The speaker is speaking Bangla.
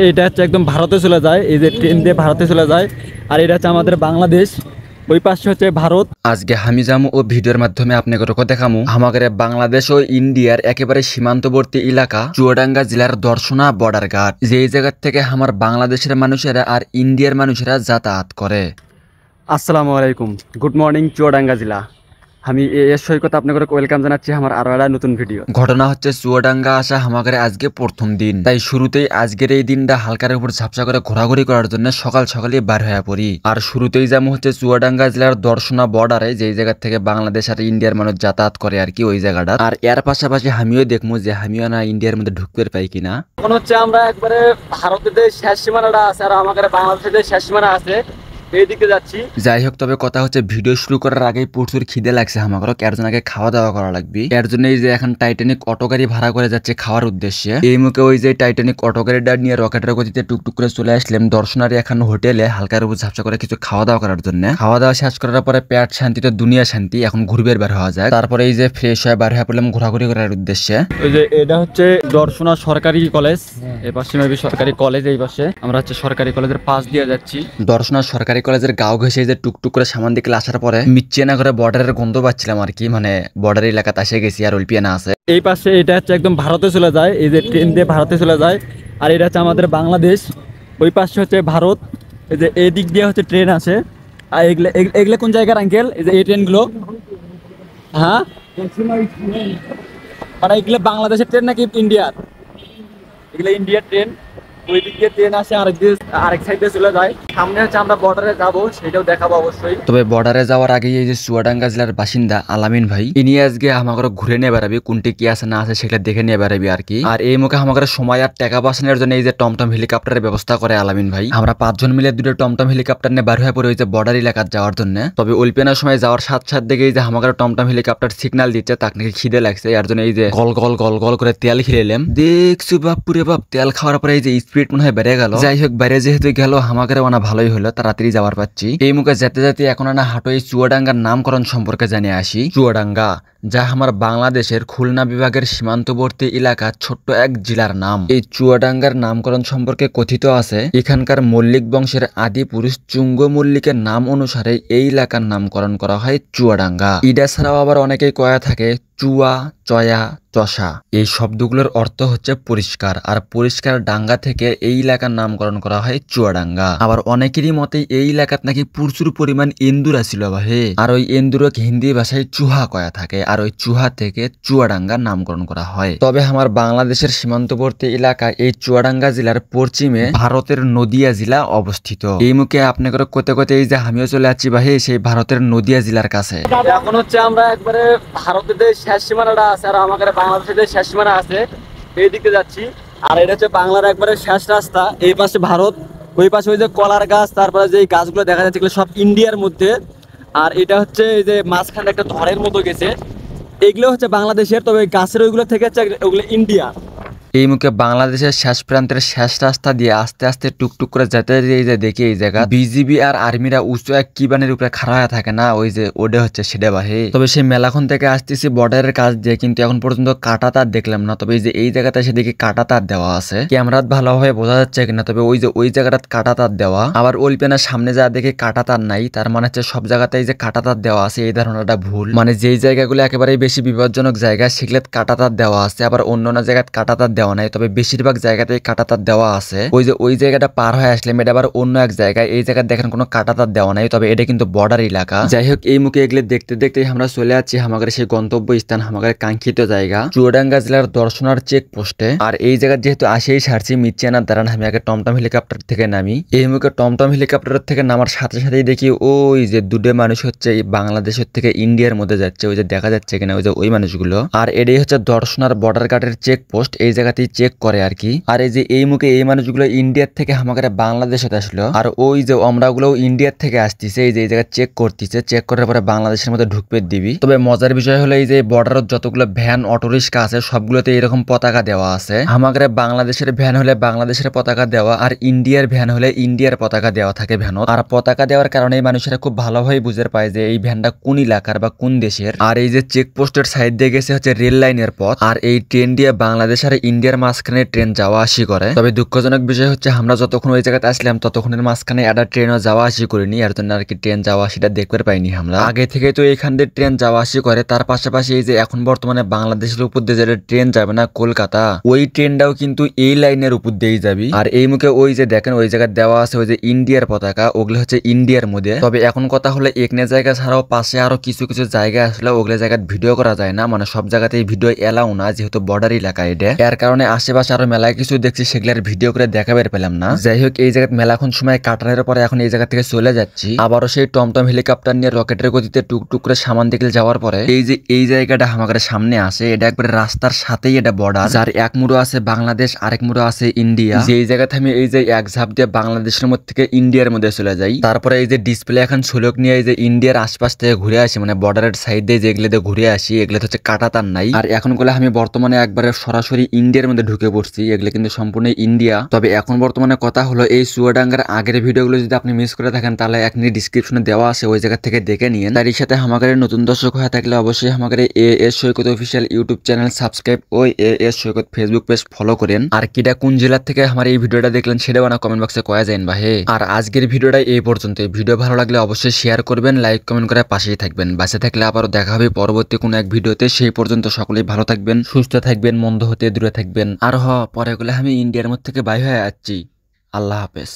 এটা হচ্ছে একদম ভারতে চলে যায়, এই যে ট্রেন দিয়ে ভারতে চলে যায়। আর এটা হচ্ছে আমাদের বাংলাদেশ, ওই পাশে হচ্ছে ভারত। আজকে আমি যাবো ও ভিডিওর মাধ্যমে আপনাকে দেখামু আমাদের বাংলাদেশ ও ইন্ডিয়ার একেবারে সীমান্তবর্তী এলাকা চুয়াডাঙ্গা জেলার দর্শনা বর্ডার ঘাট, যেই জায়গা থেকে আমার বাংলাদেশের মানুষেরা আর ইন্ডিয়ার মানুষেরা যাতায়াত করে। আসসালামু আলাইকুম, গুড মর্নিং চুয়াডাঙ্গা জেলা। আমি এর সৈকত আপনাকে ওয়েলকাম জানাচ্ছি আমার আরো একটা নতুন ভিডিও। ঘটনা হচ্ছে চুয়াডাঙ্গা আসা আমাদের আজকে প্রথম দিন, তাই শুরুতেই আজকের এই দিনটা হালকার উপর ঝাপসা করে ঘোরাঘুরি করার জন্য সকাল সকালে বার হয়ে পড়ি। আর শুরুতেই যাবো হচ্ছে চুয়াডাঙ্গা জেলার দর্শনা বর্ডারে, যেই জায়গা থেকে বাংলাদেশ আর ইন্ডিয়ার মানুষ যাতায়াত করে আর কি, ওই জায়গাটা। আর এর পাশাপাশি আমিও দেখবো যে আমিও না ইন্ডিয়ার মধ্যে ঢুকতে পাই কিনা। এখন হচ্ছে আমরা একবারে ভারতের শেষ সীমানাটা আছে আর আমাদের বাংলাদেশের শেষ সীমানা আছে, এইদিকে যাচ্ছি। যাই হোক, তবে কথা হচ্ছে ভিডিও শুরু করার আগে প্রচুর খিদে লাগছে আমাকে, এর জন্য আগে খাওয়া দাওয়া করা লাগবে। এর জন্য এই যে এখন টাইটানিক অটো গাড়ি ভাড়া করে যাচ্ছে খাওয়ার উদ্দেশ্যে। এই মুখে ওই যে টাইটানিক অটো গাড়িটা নিয়ে রকেটের গতিতে টুকটুক করে চলে আসলাম দর্শনারী এখন হোটেলে হালকার উপর ঝাপসা করে কিছু খাওয়া দাওয়া করার জন্য। খাওয়া দাওয়া শেষ করার পরে পেট শান্তিতে দুনিয়া শান্তি, এখন ঘুরবে বের হওয়া যায়। তারপরে এই যে ফ্রেশ হয়ে বার হয়ে পড়লাম ঘোরাঘুরি করার উদ্দেশ্যে। ওই যে এটা হচ্ছে দর্শনা সরকারি কলেজ, এই পাশে মেবি সরকারি কলেজ, এই পাশে আমরা হচ্ছে সরকারি কলেজের পাশ দিয়ে যাচ্ছি। দর্শনা সরকারি কলেজের গাও ঘেসে যে টুকটুক করে সামান দিকে আসার পরে মিচ্ছিনা করে বর্ডারের গন্ধ পাচ্ছিলাম আর কি, মানে বর্ডার এলাকাতে এসে গেছি আর অল্পিয়ানা আছে। এই পাশে এটা হচ্ছে একদম ভারতে চলে যায়, এই যে ট্রেন দিয়ে ভারতে চলে যায়। আর এটা হচ্ছে আমাদের বাংলাদেশ, ওই পাশে হচ্ছে ভারত। এই যে এই দিক দিয়ে হচ্ছে ট্রেন আসে। আর এগুলো এগুলো কোন জায়গার আঙ্কেল? এই যে এই ট্রেনগুলো, হ্যাঁ মানে এগুলো বাংলাদেশের ট্রেন নাকি ইন্ডিয়ার? এগুলো ইন্ডিয়ার ট্রেন, ওই দিক দিয়ে ট্রেন আসে আরেক সাইডে চলে যায়। সামনে হচ্ছে আমরা বর্ডারে যাবো, সেটাও দেখাবো অবশ্যই। তবে বর্ডারে যাওয়ার আগে এই যে চুয়াডাঙ্গা জেলার বাসিন্দা আলামিন ভাই, ইনি আজকে আমাকে ঘুরে নিয়ে বেড়াবি, কোনটি কি আছে না আছে সেটা দেখে নিয়ে বেড়াবি আর কি। আর এই মুখে আমাদের সময় আর টাকা বাঁচানোর জন্য এই যে টমটম হেলিকপ্টারের ব্যবস্থা করে আলামিন ভাই। আমরা 5 জন মিলে দুটো টমটম হেলিকপ্টার নিয়ে বার হয়ে পড়ে ওই যে বর্ডার এলাকা যাওয়ার জন্য। তবে অল্পিয়ানার সময় যাওয়ার সাথে দেখে এই যে আমাদের টমটম হেলিকপ্টার সিগন্যাল দিচ্ছে, তাকে নাকি খিদে লাগছে। এর জন্য এই যে গল গল গল গল করে তেল খেলাম। দেখছু বাপুরে বাপ, তেল খাওয়ার পরে এই যে স্পিড মনে হয় বেড়ে গেল। যাই হোক, বাইরে যেহেতু গেল আমাদের ওনা ভালোই হলো, তাড়াতাড়ি যাওয়ার পাচ্ছি। এই মুখে যেতে যেতে এখন না হাঁটো এই চুয়াডাঙ্গার নামকরণ সম্পর্কে জানিয়ে আসি। চুয়াডাঙ্গা, যা আমার বাংলাদেশের খুলনা বিভাগের সীমান্তবর্তী এলাকা ছোট্ট এক জেলার নাম। এই চুয়াডাঙ্গার নামকরণ সম্পর্কে কথিত আছে, এখানকার মল্লিক বংশের আদি পুরুষ চুঙ্গ মল্লিকের নাম অনুসারে এই এলাকার নামকরণ করা হয় চুয়াডাঙ্গা। ইডা ছাড়াও আবার অনেকেই কয়া থাকে চুয়া, চয়া, চষা। এই শব্দগুলোর অর্থ হচ্ছে পরিষ্কার, আর পরিষ্কার ডাঙ্গা থেকে এই এলাকার নামকরণ করা হয় চুয়াডাঙ্গা। আবার অনেকেরই মতে এই এলাকাত নাকি প্রচুর পরিমাণ এন্দুরা ছিল ভাই, আর ওই এন্দুরকে হিন্দি ভাষায় চুহা কয়া থাকে, আর ওই চুহা থেকে চুয়াডাঙ্গা নামকরণ করা হয়। তবে আমার বাংলাদেশের সীমান্তবর্তী এলাকা এই চুয়াডাঙ্গা জেলার পশ্চিমে ভারতের নদিয়া জেলা অবস্থিত। এই মুখে আপনাকে কোতে কোতে এই যে আমিও চলে যাচ্ছি ভাই সেই ভারতের নদিয়া জেলার কাছে। এখন হচ্ছে আমরা একবারে ভারতের শেষ সীমানাটা আছে আর আমাদের বাংলাদেশের শেষ সীমানা আছে, এই দিকে যাচ্ছি। আর এটা হচ্ছে বাংলার একবারে শেষ রাস্তা, এই পাশে ভারত, ওই পাশে ওই যে কলার গাছ, তারপরে যে গাছগুলো দেখা যাচ্ছে এগুলো সব ইন্ডিয়ার মধ্যে। আর এটা হচ্ছে এই যে মাঝখানে একটা ধরের মতো গেছে, এগুলো হচ্ছে বাংলাদেশের, তবে গাছের ওইগুলো থেকে হচ্ছে ওগুলো ইন্ডিয়া। এই মুখে বাংলাদেশের শেষ প্রান্তের শেষ রাস্তা দিয়ে আস্তে আস্তে টুকটুক করে যেতে যে দেখি এই জায়গা বিজিবি আর আর্মিরা উঁচু এক কিবানের উপরে খাড়া হয়ে থাকে না, ওই যে ওডে হচ্ছে সেটা বাহে। তবে সেই মেলাখন থেকে আসতেছি বর্ডারের কাজ দিয়ে, কিন্তু এখন পর্যন্ত কাটা তার দেখলাম না। তবে এই যে এই জায়গাতে এসে দেখি কাটা তার দেওয়া আছে, ক্যামেরাত ভালোভাবে বোঝা যাচ্ছে কিনা, তবে ওই যে ওই জায়গাটা কাটা তার দেওয়া। আবার ওলপেনার সামনে যা দেখি কাটা তার নাই, তার মানে হচ্ছে সব জায়গাতেই যে কাটা তার দেওয়া আছে এই ধারণাটা ভুল। মানে যেই জায়গাগুলো একেবারেই বেশি বিপজ্জনক জায়গা সেগুলো কাটা তার দেওয়া আছে, আবার অন্য জায়গায় কাটা তার দেওয়া নাই, তবে বেশিরভাগ জায়গাতেই কাটা তার দেওয়া আছে। ওই যে ওই জায়গাটা পার হয়ে আসলাম, এটা আবার অন্য এক জায়গায়, এই জায়গায় দেখেন কোনো কাটা তার দেওয়া নাই, তবে এটা কিন্তু বর্ডার এলাকা। যাই হোক, এই মুখে এগুলো দেখতে দেখতে আমরা চলে যাচ্ছি আমাদের সেই গন্তব্য স্থান, আমাদের কাঙ্ক্ষিত জায়গা চুয়াডাঙ্গা জেলার দর্শনার চেক পোস্টে। আর এই জায়গা যেহেতু আসেই সারছি মিচ্ছিয়ানার দাঁড়ান, আমি আগে টমটম হেলিকপ্টার থেকে নামি। এই মুখে টমটম হেলিকপ্টার থেকে নামার সাথে সাথেই দেখি ওই যে দুটো মানুষ হচ্ছে এই বাংলাদেশের থেকে ইন্ডিয়ার মধ্যে যাচ্ছে, ওই যে দেখা যাচ্ছে কিনা ওই যে ওই মানুষগুলো। আর এটাই হচ্ছে দর্শনার বর্ডার গার্ডের চেক পোস্ট, এই জায়গাতেই চেক করে আর কি। আর এই যে এই মুখে এই মানুষগুলো ইন্ডিয়ার থেকে আমাদের বাংলাদেশে আসলো, আর ওই যে আমরাগুলো ইন্ডিয়ার থেকে আসতেছে, এই যে এই জায়গায় চেক করতেছে, চেক করার পরে বাংলাদেশের মধ্যে ঢুকবে দিবি। তবে মজার বিষয় হলো এই যে বর্ডারের যতগুলো ভ্যান অটো রিক্সা আছে সবগুলোতে এরকম পতাকা দেওয়া আছে। আমাদের বাংলাদেশের ভ্যান হলে বাংলাদেশের পতাকা দেওয়া, আর ইন্ডিয়ার ভ্যান হলে ইন্ডিয়ার পতাকা দেওয়া থাকে ভ্যানত। আর পতাকা দেওয়ার কারণে মানুষেরা খুব ভালোভাবে বুঝতে পায় যে এই ভ্যানটা কোন এলাকার বা কোন দেশের। আর এই যে চেক পোস্টের সাইড দিয়ে গেছে হচ্ছে রেল লাইনের পথ, আর এই ট্রেন দিয়ে বাংলাদেশ আর ইন্ডিয়ার মাঝখানে ট্রেন যাওয়া আসি করে। তবে দুঃখজনক বিষয় হচ্ছে আমরা যতক্ষণ ওই জায়গাতে আসলাম ততক্ষণের মাঝখানে একটা ট্রেনও যাওয়া আসি করিনি, এর জন্য আর কি ট্রেন যাওয়া সেটা দেখতে পাইনি আমরা। আগে থেকে তো এখান দিয়ে ট্রেন যাওয়া আসি করে, তার পাশাপাশি এই যে এখন বর্তমানে বাংলাদেশের উপর দিয়ে যেটা ট্রেন যাবে না কলকাতা, ওই ট্রেনটাও কিন্তু এই লাইনের উপর দিয়েই যাবি। আর এই মুখে ওই যে দেখেন ওই জায়গায় দেওয়া আছে ওই যে ইন্ডিয়ার পতাকা, ওগুলো হচ্ছে ইন্ডিয়ার মধ্যে। তবে এখন কথা হলো একনে জায়গা ছাড়াও পাশে আরো কিছু কিছু জায়গা আসলে ওগুলো জায়গায় ভিডিও করা যায় না, মানে সব জায়গাতেই ভিডিও এলাও না যেহেতু বর্ডার এলাকা এটা। এর কারণে আশেপাশে আরো মেলায় কিছু দেখছি সেগুলার ভিডিও করে দেখাবার পেলাম না। যাই হোক এই জায়গায় মেলাখন সময় কাটানোর পরে এখন এই জায়গা থেকে চলে যাচ্ছি। আবারও সেই টমটম হেলিকপ্টার নিয়ে রকেটের গতিতে টুকটুক করে সামান দিকে যাওয়ার পরে এই যে এই জায়গাটা আমাদের সামনে আসে, এটা একবারে রাস্তার সাথেই এটা বর্ডার, যার এক মুড়ো আছে বাংলাদেশ আরেক মুড়ো আছে ইন্ডিয়া। যে এই জায়গাতে আমি এই যে এক ঝাঁপ দিয়ে বাংলাদেশের মধ্যে থেকে ইন্ডিয়ার মধ্যে চলে যাই। তারপরে এই যে ডিসপ্লে এখন ছোলক নিয়ে এই যে ইন্ডিয়ার আশপাশ থেকে ঘুরে আসি, মানে বর্ডারের সাইড দিয়ে যেগুলো দিয়ে ঘুরে আসি এগুলো হচ্ছে কাটাতার নাই। আর এখন বলে আমি বর্তমানে একবারে সরাসরি ইন্ডিয়ার মধ্যে ঢুকে পড়ছি, এগুলো কিন্তু সম্পূর্ণ ইন্ডিয়া। তবে এখন বর্তমানে কথা হলো এই চুয়াডাঙ্গার আগের ভিডিওগুলো যদি আপনি মিস করে থাকেন তাহলে এক ডিসক্রিপশনে দেওয়া আছে, ওই জায়গা থেকে দেখে নিন। তার সাথে আমাদের নতুন দর্শক হয়ে থাকলে অবশ্যই আমাদের এএস সৈকত অফিসিয়াল ইউটিউব চ্যানেল সাবস্ক্রাইব ও এএস সৈকত ফেসবুক পেজ ফলো করেন। আর কিটা কোন জেলার থেকে আমার এই ভিডিওটা দেখলেন সেটাও না কমেন্ট বক্সে কয়া যান বা হে। আর আজকের ভিডিওটা এই পর্যন্ত। ভিডিও ভালো লাগলে অবশ্যই শেয়ার করবেন, লাইক কমেন্ট করে পাশেই থাকবেন। বাসে থাকলে আবারও দেখা হবে পরবর্তী কোনো এক ভিডিওতে। সেই পর্যন্ত সকলেই ভালো থাকবেন, সুস্থ থাকবেন, মন্দ হতে দূরে থাকবেন। আর পরে গেলে আমি ইন্ডিয়ার মধ্যে থেকে বাইরে হয়ে যাচ্ছি। আল্লাহ হাফেজ।